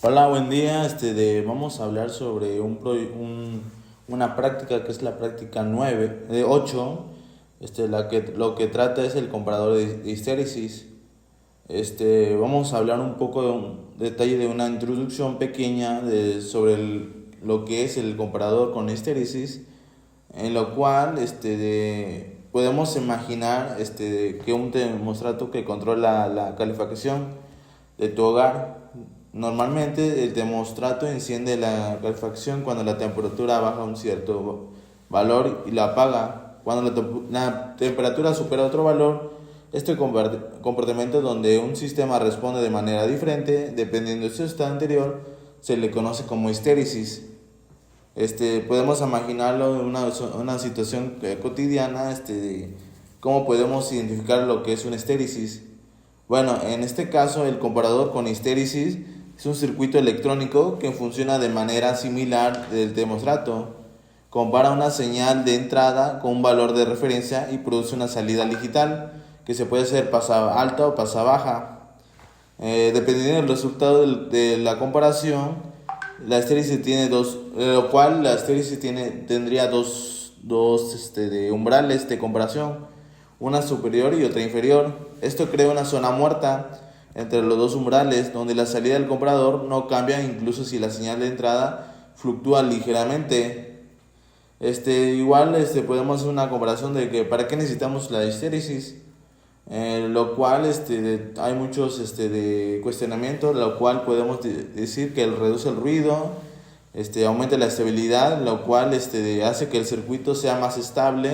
Hola, buen día. Vamos a hablar sobre una práctica que es la práctica 9 de 8. Lo que trata es el comparador de histéresis. Vamos a hablar un poco de un detalle de una introducción pequeña sobre lo que es el comparador con histéresis, en lo cual podemos imaginar que un termostato que controla la calefacción de tu hogar. Normalmente el termostato enciende la calefacción cuando la temperatura baja un cierto valor y la apaga cuando la temperatura supera otro valor. Este comportamiento donde un sistema responde de manera diferente dependiendo de su estado anterior se le conoce como histéresis. Podemos imaginarlo en una situación cotidiana, de cómo podemos identificar lo que es una histéresis. Bueno, en este caso el comparador con histéresis es un circuito electrónico que funciona de manera similar del termostato. Compara una señal de entrada con un valor de referencia y produce una salida digital que se puede hacer pasa alta o pasa baja. Dependiendo del resultado de la comparación, la histéresis tiene lo cual la histéresis tendría dos de umbrales de comparación, una superior y otra inferior. Esto crea una zona muerta entre los dos umbrales donde la salida del comprador no cambia incluso si la señal de entrada fluctúa ligeramente. Podemos hacer una comparación de que para qué necesitamos la histéresis, lo cual hay muchos de cuestionamientos, lo cual podemos decir que reduce el ruido, aumenta la estabilidad, lo cual hace que el circuito sea más estable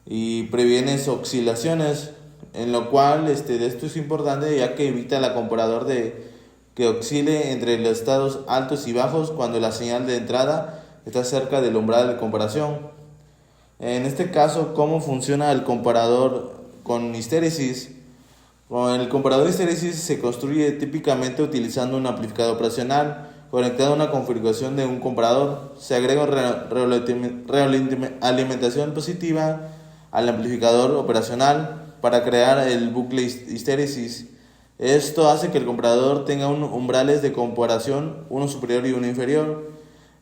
y previene oscilaciones, en lo cual esto es importante ya que evita el comparador de que oscile entre los estados altos y bajos cuando la señal de entrada está cerca del umbral de comparación. En este caso, ¿cómo funciona el comparador con histéresis? Con el comparador de histéresis se construye típicamente utilizando un amplificador operacional conectado a una configuración de un comparador. Se agrega realimentación positiva al amplificador operacional para crear el bucle histéresis. Esto hace que el comparador tenga umbrales de comparación, uno superior y uno inferior,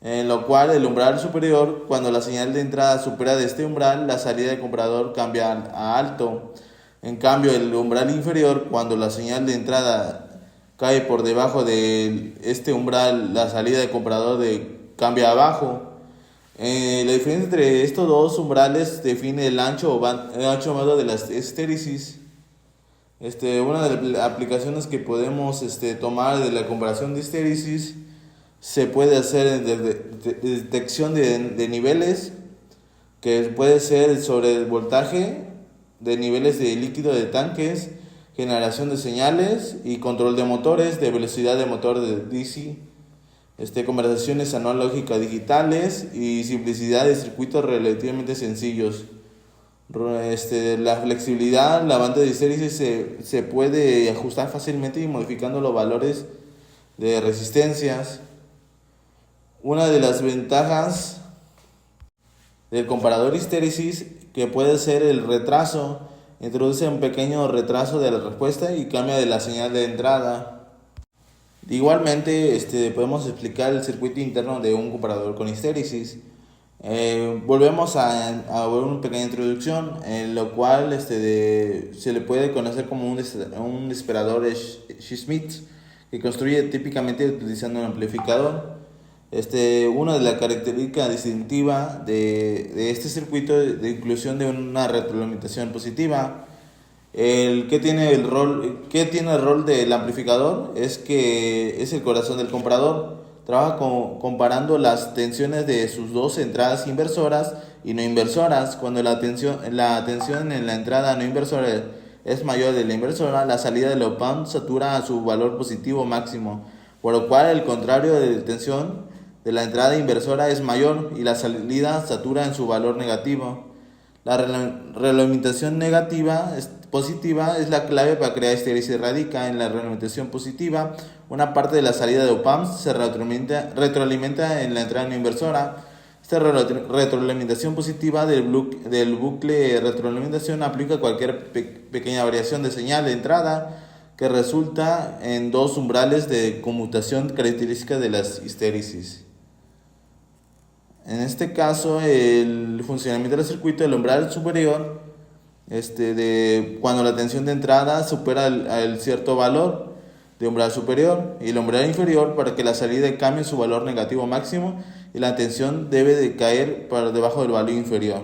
en lo cual el umbral superior, cuando la señal de entrada supera de este umbral, la salida del comparador cambia a alto. En cambio, el umbral inferior, cuando la señal de entrada cae por debajo de este umbral, la salida del comparador cambia a bajo. La diferencia entre estos dos umbrales define el ancho medio de la histéresis. Una de las aplicaciones que podemos tomar de la comparación de histéresis se puede hacer de detección de niveles, que puede ser sobre el voltaje de niveles de líquido de tanques, generación de señales y control de motores, de velocidad de motor de DC, conversaciones analógicas digitales y simplicidad de circuitos relativamente sencillos. La flexibilidad, la banda de histéresis se puede ajustar fácilmente y modificando los valores de resistencias. Una de las ventajas del comparador histéresis que puede ser el retraso, introduce un pequeño retraso de la respuesta y cambia de la señal de entrada. Igualmente, podemos explicar el circuito interno de un comparador con histéresis. Volvemos a ver una pequeña introducción, en lo cual se le puede conocer como un esperador Schmitt, que construye típicamente utilizando un amplificador. Una de las características distintivas de este circuito de inclusión de una retroalimentación positiva. ¿Qué tiene el rol del amplificador? Es que es el corazón del comparador. Trabaja comparando las tensiones de sus dos entradas inversoras y no inversoras. Cuando la tensión en la entrada no inversora es mayor de la inversora, la salida del op-amp satura a su valor positivo máximo, por lo cual el contrario de tensión de la entrada inversora es mayor y la salida satura en su valor negativo. La realimentación positiva es la clave para crear histéresis. Radica en la realimentación positiva. Una parte de la salida de op-amp se retroalimenta en la entrada no inversora. Esta retroalimentación positiva del bucle de retroalimentación aplica cualquier pequeña variación de señal de entrada que resulta en dos umbrales de conmutación características de las histéresis. En este caso, el funcionamiento del circuito del umbral superior, cuando la tensión de entrada supera el cierto valor de umbral superior, y el umbral inferior para que la salida cambie su valor negativo máximo, y la tensión debe de caer para debajo del valor inferior.